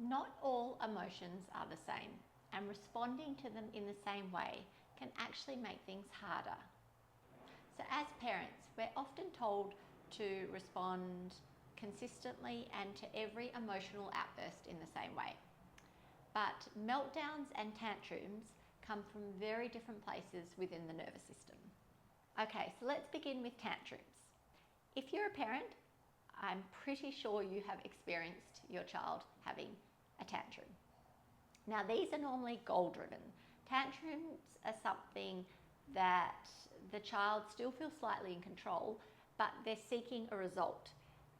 Not all emotions are the same, and responding to them in the same way can actually make things harder. So as parents, we're often told to respond consistently and to every emotional outburst in the same way. But meltdowns and tantrums come from very different places within the nervous system. Okay, so let's begin with tantrums. If you're a parent, I'm pretty sure you have experienced your child having a tantrum. Now, these are normally goal-driven. Tantrums are something that the child still feels slightly in control, but they're seeking a result.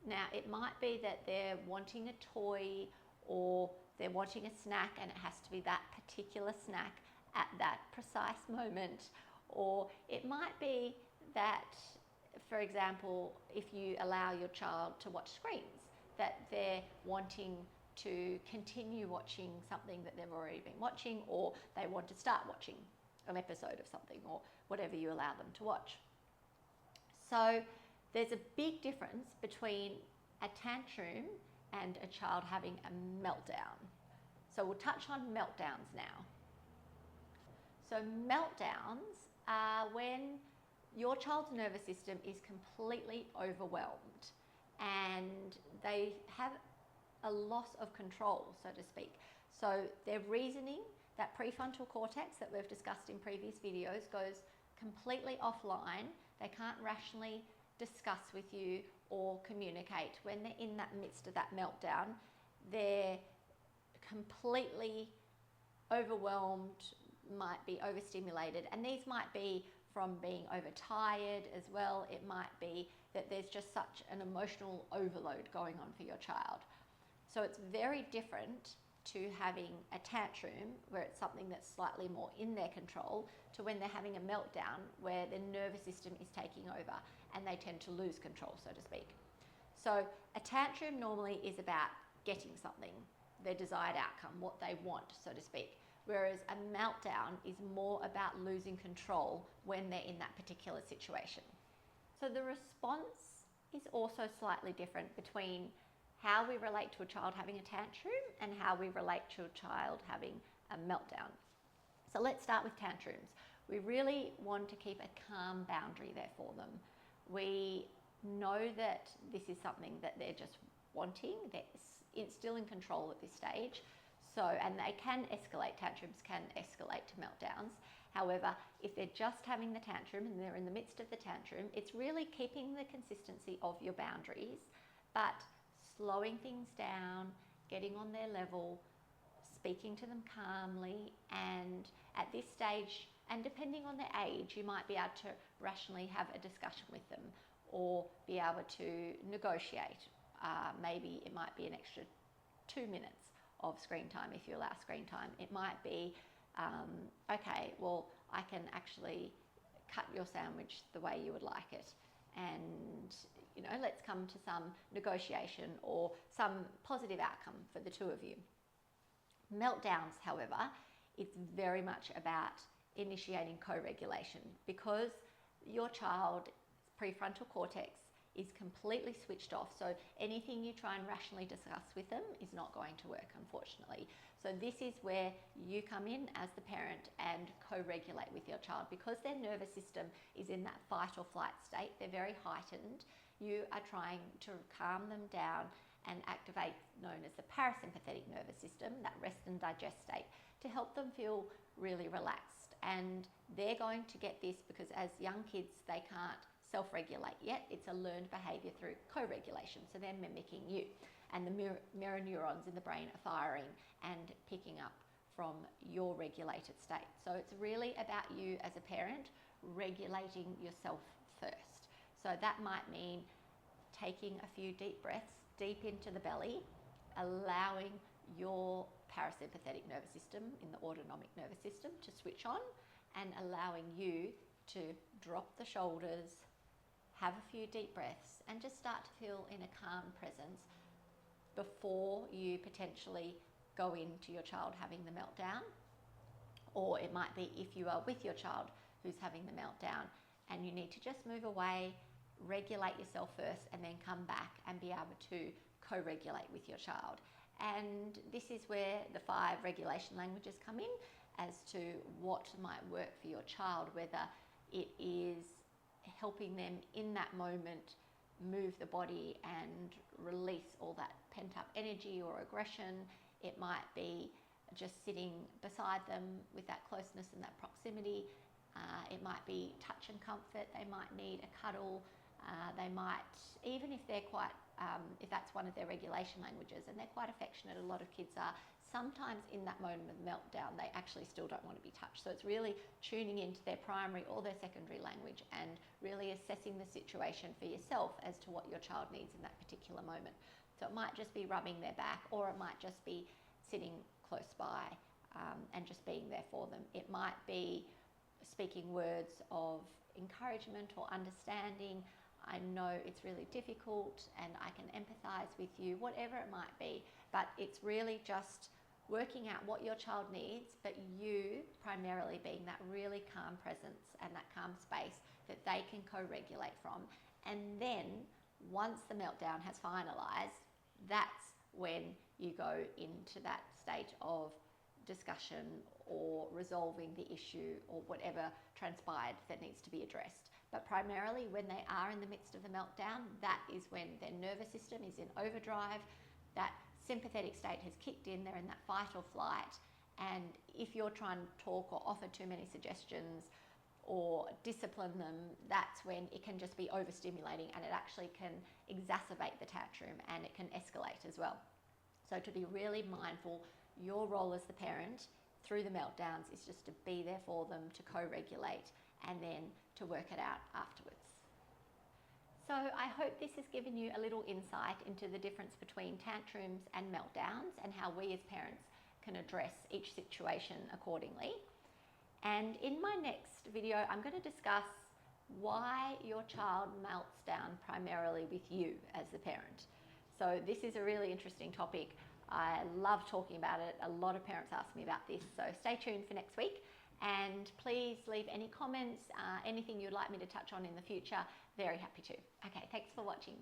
Now, it might be that they're wanting a toy or they're wanting a snack and it has to be that particular snack at that precise moment. Or it might be that, for example, if you allow your child to watch screens, that they're wanting to continue watching something that they've already been watching, or they want to start watching an episode of something, or whatever you allow them to watch. So there's a big difference between a tantrum and a child having a meltdown. So we'll touch on meltdowns now. So meltdowns are when your child's nervous system is completely overwhelmed and they have a loss of control, so to speak. So their reasoning, that prefrontal cortex that we've discussed in previous videos, goes completely offline. They can't rationally discuss with you or communicate. When they're in that midst of that meltdown, they're completely overwhelmed, might be overstimulated, and these might be from being overtired as well. It might be that there's just such an emotional overload going on for your child. So it's very different to having a tantrum where it's something that's slightly more in their control, to when they're having a meltdown where their nervous system is taking over and they tend to lose control, so to speak. So a tantrum normally is about getting something, their desired outcome, what they want, so to speak. Whereas a meltdown is more about losing control when they're in that particular situation. So the response is also slightly different between how we relate to a child having a tantrum and how we relate to a child having a meltdown. So let's start with tantrums. We really want to keep a calm boundary there for them. We know that this is something that they're just wanting. They're still in control at this stage. So, and they can escalate, tantrums can escalate to meltdowns. However, if they're just having the tantrum and they're in the midst of the tantrum, it's really keeping the consistency of your boundaries, but slowing things down, getting on their level, speaking to them calmly, and at this stage, and depending on their age, you might be able to rationally have a discussion with them or be able to negotiate. Maybe it might be an extra 2 minutes of screen time if you allow screen time. It might be, okay, well, I can actually cut your sandwich the way you would like it, and let's come to some negotiation or some positive outcome for the two of you. Meltdowns, however, it's very much about initiating co-regulation, because your child's prefrontal cortex is completely switched off. So anything you try and rationally discuss with them is not going to work, unfortunately. So this is where you come in as the parent and co-regulate with your child. Because their nervous system is in that fight or flight state, they're very heightened, you are trying to calm them down and activate known as the parasympathetic nervous system, that rest and digest state, to help them feel really relaxed. And they're going to get this because as young kids, they can't self-regulate yet. It's a learned behaviour through co-regulation. So they're mimicking you, and the mirror neurons in the brain are firing and picking up from your regulated state. So it's really about you as a parent regulating yourself first. So that might mean taking a few deep breaths deep into the belly, allowing your parasympathetic nervous system in the autonomic nervous system to switch on, and allowing you to drop the shoulders, have a few deep breaths, and just start to feel in a calm presence before you potentially go into your child having the meltdown. Or it might be if you are with your child who's having the meltdown and you need to just move away, regulate yourself first, and then come back and be able to co-regulate with your child. And this is where the 5 regulation languages come in as to what might work for your child, whether it is helping them in that moment move the body and release all that pent-up energy or aggression. It might be just sitting beside them with that closeness and that proximity. It might be touch and comfort. They might need a cuddle. They might, even if they're quite, if that's one of their regulation languages and they're quite affectionate, a lot of kids are, sometimes in that moment of meltdown, they actually still don't want to be touched. So it's really tuning into their primary or their secondary language and really assessing the situation for yourself as to what your child needs in that particular moment. So it might just be rubbing their back, or it might just be sitting close by and just being there for them. It might be speaking words of encouragement or understanding. I know it's really difficult and I can empathize with you, whatever it might be. But it's really just working out what your child needs, but you primarily being that really calm presence and that calm space that they can co-regulate from. And then once the meltdown has finalized, that's when you go into that state of discussion or resolving the issue or whatever transpired that needs to be addressed. But primarily when they are in the midst of the meltdown, that is when their nervous system is in overdrive, that sympathetic state has kicked in, they're in that fight or flight. And if you're trying to talk or offer too many suggestions or discipline them, that's when it can just be overstimulating and it actually can exacerbate the tantrum and it can escalate as well. So to be really mindful, your role as the parent through the meltdowns is just to be there for them, to co-regulate, and then to work it out afterwards. So I hope this has given you a little insight into the difference between tantrums and meltdowns and how we as parents can address each situation accordingly. And in my next video, I'm going to discuss why your child melts down primarily with you as the parent. So this is a really interesting topic. I love talking about it. A lot of parents ask me about this. So stay tuned for next week. And please leave any comments, anything you'd like me to touch on in the future. Very happy to. Okay, thanks for watching.